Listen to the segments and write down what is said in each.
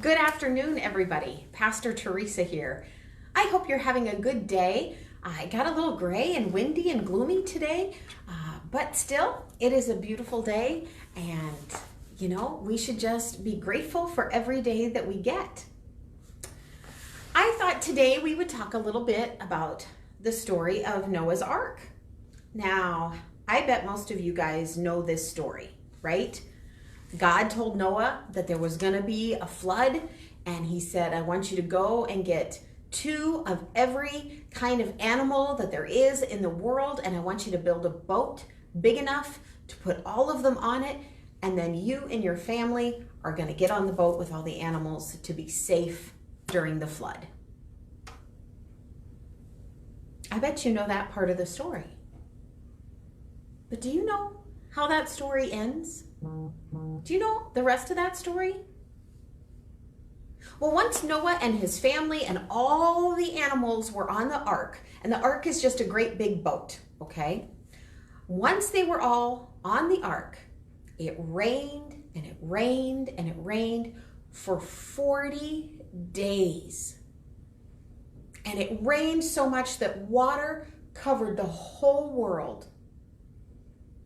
Good afternoon, everybody. Pastor Teresa here. I hope you're having a good day. I got a little gray and windy and gloomy today, but still, it is a beautiful day, and we should just be grateful for every day that we get. I thought today we would talk a little bit about the story of Noah's Ark. Now, I bet most of you guys know this story, right? God told Noah that there was going to be a flood, and he said, I want you to go and get 2 of every kind of animal that there is in the world, and I want you to build a boat big enough to put all of them on it, and then you and your family are going to get on the boat with all the animals to be safe during the flood. I bet you know that part of the story. But do you know how that story ends? Do you know the rest of that story? Well, once Noah and his family and all the animals were on the ark, and the ark is just a great big boat, okay? Once they were all on the ark, it rained and it rained and it rained for 40 days. And it rained so much that water covered the whole world.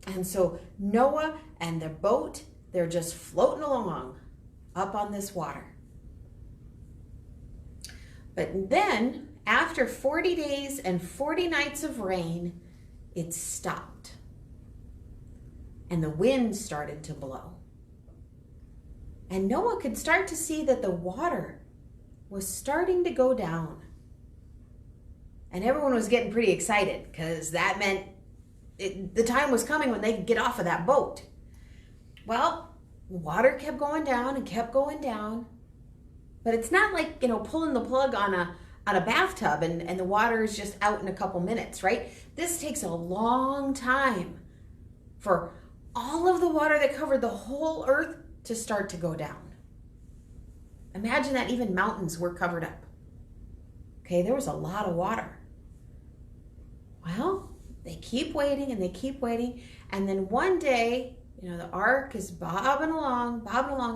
And so Noah and the boat, they're just floating along up on this water. But then, after 40 days and 40 nights of rain, it stopped. And the wind started to blow. And Noah could start to see that the water was starting to go down. And everyone was getting pretty excited because that meant the time was coming when they could get off of that boat. Well, water kept going down and kept going down. But it's not like, pulling the plug on a bathtub and the water is just out in a couple minutes, right? This takes a long time for all of the water that covered the whole earth to start to go down. Imagine that even mountains were covered up. Okay, there was a lot of water. Well, they keep waiting and they keep waiting. And then one day, the ark is bobbing along.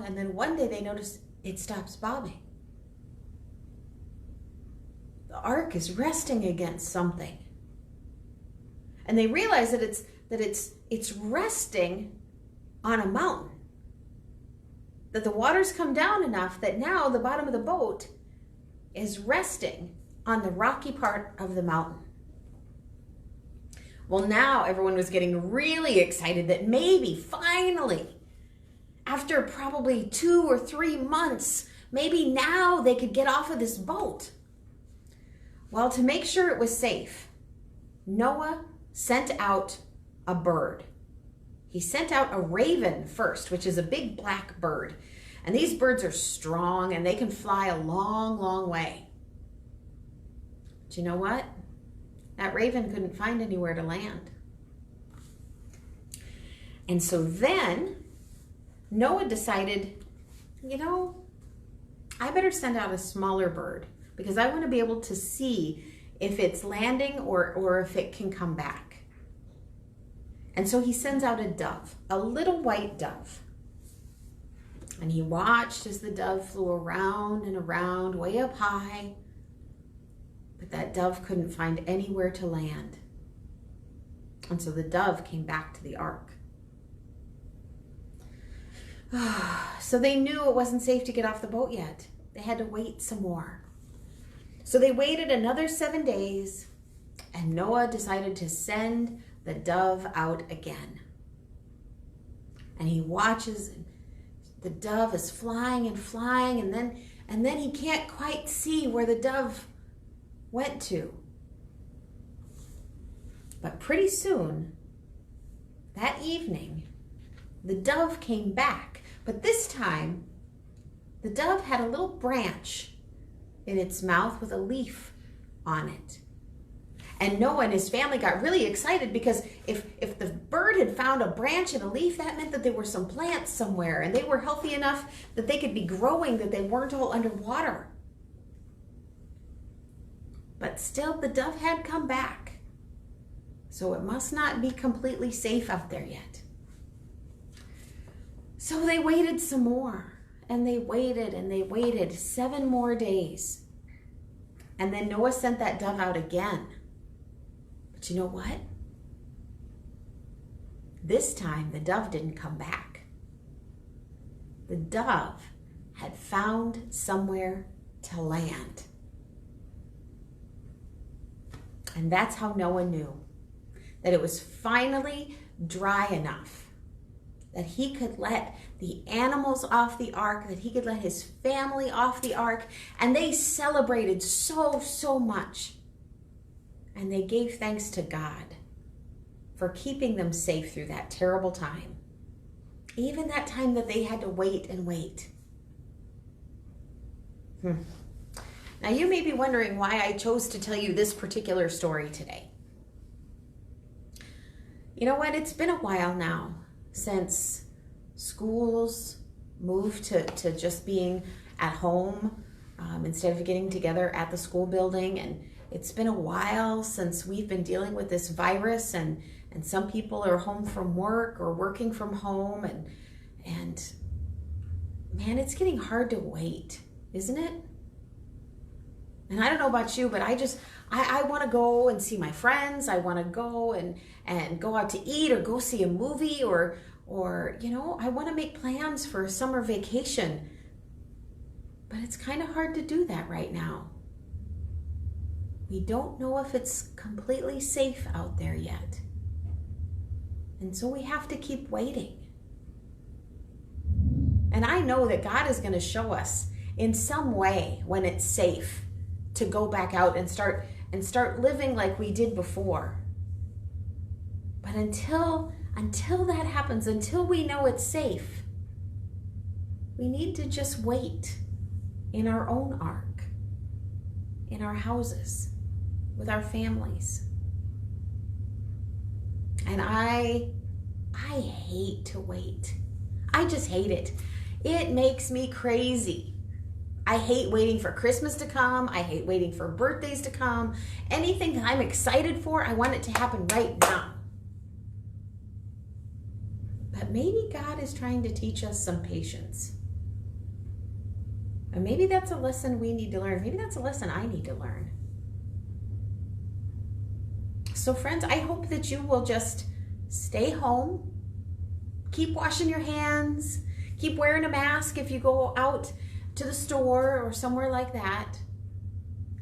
And then one day they notice it stops bobbing. The ark is resting against something. And they realize that it's resting on a mountain. That the water's come down enough that now the bottom of the boat is resting on the rocky part of the mountain. Well, now everyone was getting really excited that maybe, finally, after probably 2 or 3 months, maybe now they could get off of this boat. Well, to make sure it was safe, Noah sent out a bird. He sent out a raven first, which is a big black bird. And these birds are strong and they can fly a long, long way. But you know what? That raven couldn't find anywhere to land. And so then Noah decided, I better send out a smaller bird because I want to be able to see if it's landing or if it can come back. And so he sends out a dove, a little white dove. And he watched as the dove flew around and around, way up high. But that dove couldn't find anywhere to land. And so the dove came back to the ark. So they knew it wasn't safe to get off the boat yet. They had to wait some more. So they waited another 7 days, and Noah decided to send the dove out again. And he watches, the dove is flying and flying, and then he can't quite see where the dove went to. But pretty soon, that evening, the dove came back. But this time, the dove had a little branch in its mouth with a leaf on it. And Noah and his family got really excited because if the bird had found a branch and a leaf, that meant that there were some plants somewhere and they were healthy enough that they could be growing, that they weren't all underwater. But still, the dove had come back. So it must not be completely safe out there yet. So they waited some more. and they waited and they waited 7 more days. And then Noah sent that dove out again. But you know what? This time the dove didn't come back. The dove had found somewhere to land. And that's how Noah knew that it was finally dry enough that he could let the animals off the ark, that he could let his family off the ark. And they celebrated so much. And they gave thanks to God for keeping them safe through that terrible time. Even that time that they had to wait and wait. Now you may be wondering why I chose to tell you this particular story today. You know what? It's been a while now since schools moved to just being at home instead of getting together at the school building. And it's been a while since we've been dealing with this virus, and some people are home from work or working from home, and man, it's getting hard to wait, isn't it? And I don't know about you, but I want to go and see my friends. I want to go and go out to eat or go see a movie or you know, I want to make plans for a summer vacation. But it's kind of hard to do that right now. We don't know if it's completely safe out there yet. And so we have to keep waiting. And I know that God is going to show us in some way when it's safe to go back out and start living like we did before. But until that happens, until we know it's safe, we need to just wait in our own ark, in our houses, with our families. And I hate to wait. I just hate it. It makes me crazy. I hate waiting for Christmas to come. I hate waiting for birthdays to come. Anything that I'm excited for, I want it to happen right now. But maybe God is trying to teach us some patience. And maybe that's a lesson we need to learn. Maybe that's a lesson I need to learn. So friends, I hope that you will just stay home, keep washing your hands, keep wearing a mask if you go out to the store or somewhere like that,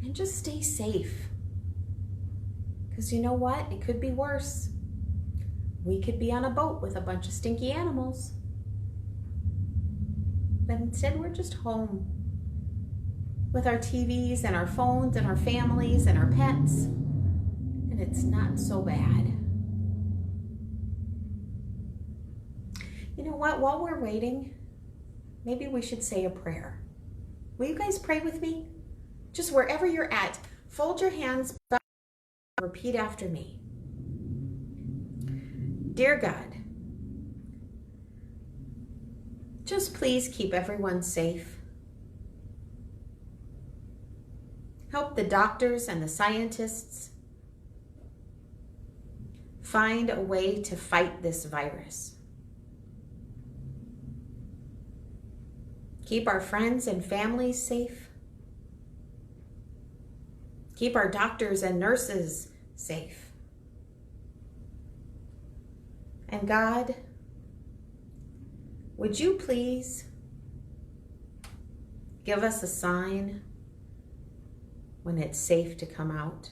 and just stay safe. Because you know what? It could be worse. We could be on a boat with a bunch of stinky animals. But instead, we're just home with our TVs and our phones and our families and our pets. And it's not so bad. You know what? While we're waiting, maybe we should say a prayer. Will you guys pray with me? Just wherever you're at, fold your hands, repeat after me. Dear God, just please keep everyone safe. Help the doctors and the scientists find a way to fight this virus. Keep our friends and families safe. Keep our doctors and nurses safe. And God, would you please give us a sign when it's safe to come out?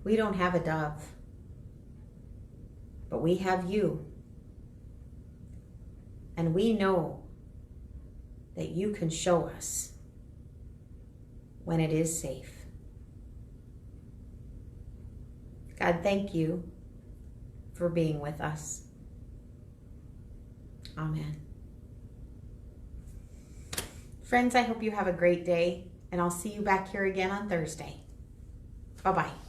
We don't have a dove, but we have you. And we know that you can show us when it is safe. God, thank you for being with us. Amen. Friends, I hope you have a great day, and I'll see you back here again on Thursday. Bye-bye.